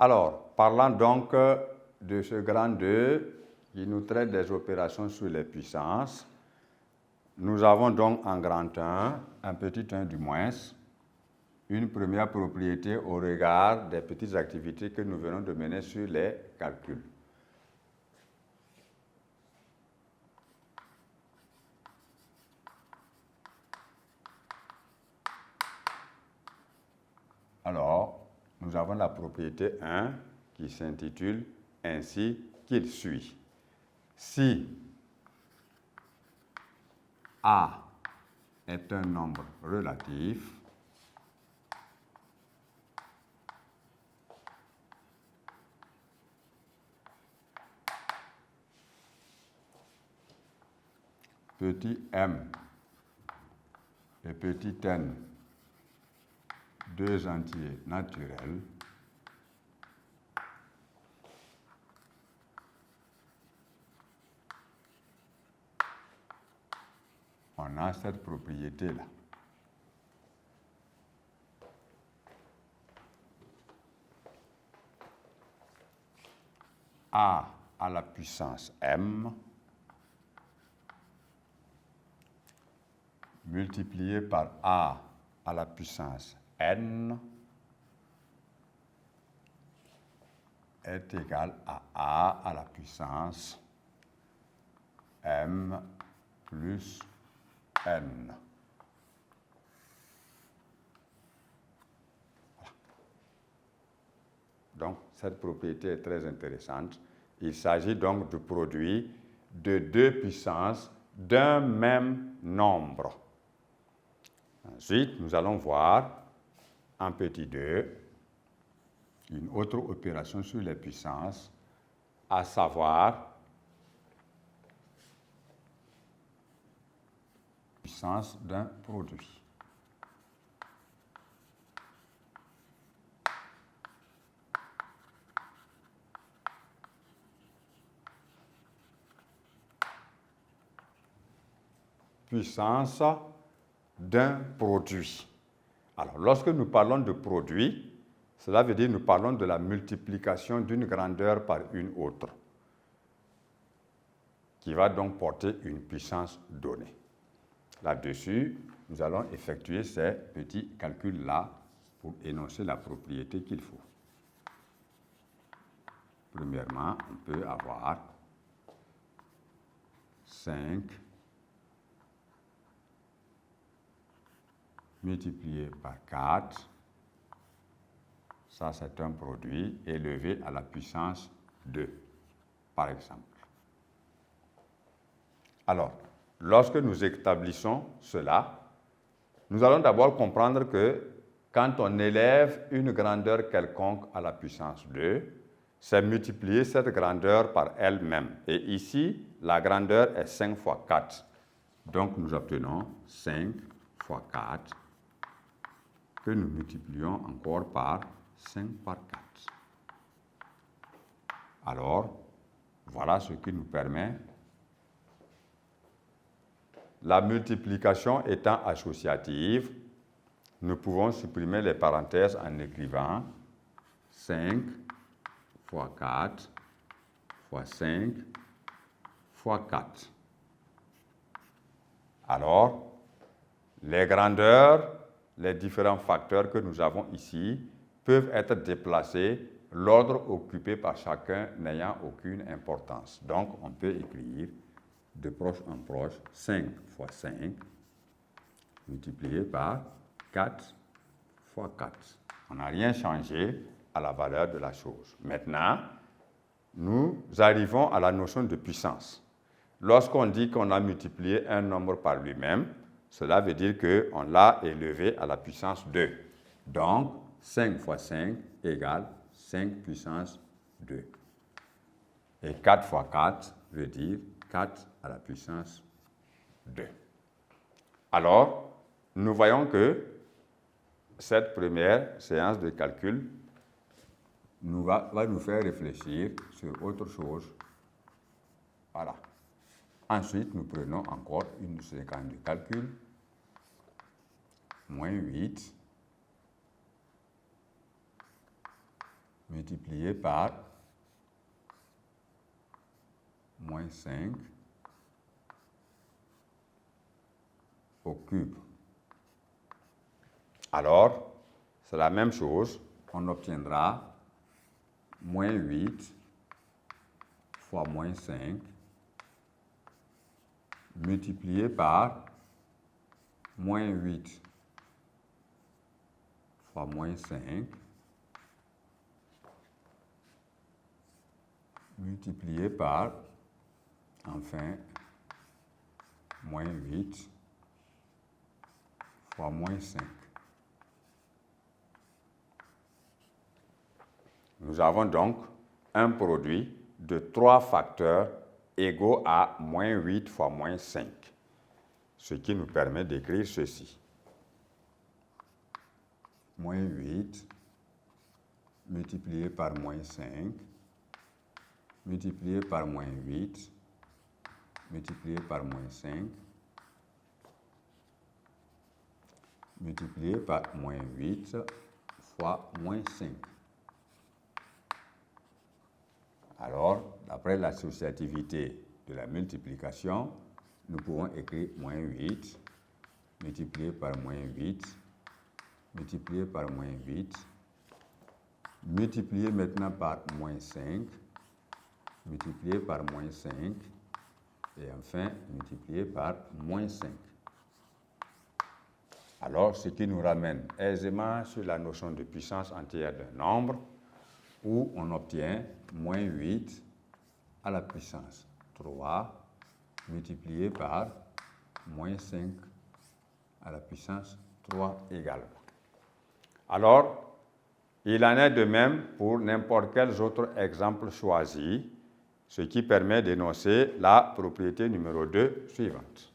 Alors, parlant donc de ce grand 2 qui nous traite des opérations sur les puissances, nous avons donc en grand 1, un petit 1 du moins, une première propriété au regard des petites activités que nous venons de mener sur les calculs. Alors, nous avons la propriété 1 qui s'intitule ainsi qu'il suit. Si A est un nombre relatif, petit m et petit n, deux entiers naturels, on a cette propriété-là. A à la puissance m multiplié par A à la puissance n est égal à A à la puissance m plus n. Donc, cette propriété est très intéressante. Il s'agit donc du produit de deux puissances d'un même nombre. Ensuite, nous allons voir en petit 2 une autre opération sur les puissances, à savoir puissance d'un produit. Puissance d'un produit. Alors, lorsque nous parlons de produit, cela veut dire que nous parlons de la multiplication d'une grandeur par une autre, qui va donc porter une puissance donnée. Là-dessus, nous allons effectuer ces petits calculs-là pour énoncer la propriété qu'il faut. Premièrement, on peut avoir 5 multiplié par 4, ça c'est un produit élevé à la puissance 2, par exemple. Alors, lorsque nous établissons cela, nous allons d'abord comprendre que quand on élève une grandeur quelconque à la puissance 2, c'est multiplier cette grandeur par elle-même. Et ici, la grandeur est 5 fois 4. Donc, nous obtenons 5 fois 4 que nous multiplions encore par 5 par 4. Alors, voilà ce qui nous permet, la multiplication étant associative, nous pouvons supprimer les parenthèses en écrivant 5 fois 4 fois 5 fois 4. Alors, les grandeurs, les différents facteurs que nous avons ici peuvent être déplacés, l'ordre occupé par chacun n'ayant aucune importance. Donc, on peut écrire de proche en proche 5 fois 5 multiplié par 4 fois 4. On n'a rien changé à la valeur de la chose. Maintenant, nous arrivons à la notion de puissance. Lorsqu'on dit qu'on a multiplié un nombre par lui-même, cela veut dire qu'on l'a élevé à la puissance 2. Donc, 5 fois 5 égale 5 puissance 2. Et 4 fois 4 veut dire 4 à la puissance 2. Alors, nous voyons que cette première séance de calcul va nous faire réfléchir sur autre chose. Voilà. Ensuite, nous prenons encore une séquence de calcul. Moins 8, multiplié par moins 5 au cube. Alors, c'est la même chose, on obtiendra moins 8 fois moins 5 multiplié par moins 8 fois moins 5 multiplié par, enfin, moins 8 fois moins 5. Nous avons donc un produit de 3 facteurs égaux à moins 8 fois moins 5, ce qui nous permet d'écrire ceci. Moins 8 multiplié par moins 5 multiplié par moins 8 multiplié par moins 5 multiplié par moins 8 fois moins 5. Alors, d'après l'associativité de la multiplication, nous pouvons écrire moins 8 multiplié par moins 8 multiplié par moins 8 multiplié maintenant par moins 5 multiplié par moins 5 et enfin multiplié par moins 5. Alors, ce qui nous ramène aisément sur la notion de puissance entière d'un nombre où on obtient moins 8 à la puissance 3 multiplié par moins 5 à la puissance 3 également. Alors, il en est de même pour n'importe quel autre exemple choisi, ce qui permet d'énoncer la propriété numéro 2 suivante.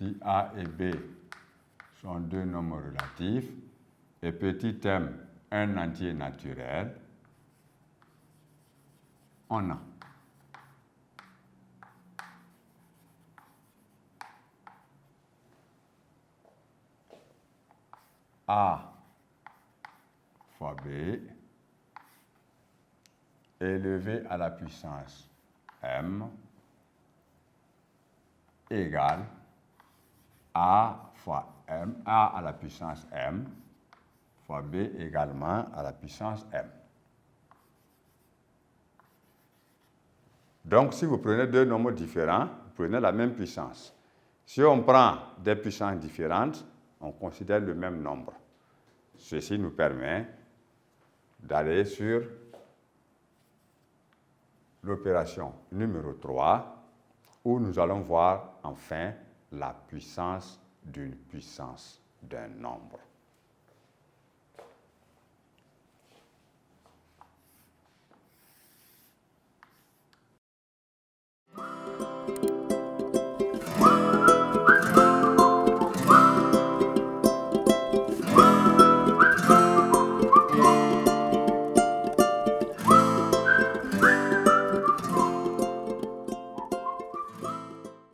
Si A et B sont deux nombres relatifs et petit m un entier naturel, on a A fois B élevé à la puissance m égale A fois m, A à la puissance m fois B également à la puissance m. Donc, si vous prenez deux nombres différents, vous prenez la même puissance. Si on prend des puissances différentes, on considère le même nombre. Ceci nous permet d'aller sur l'opération numéro 3, où nous allons voir enfin la puissance d'une puissance d'un nombre.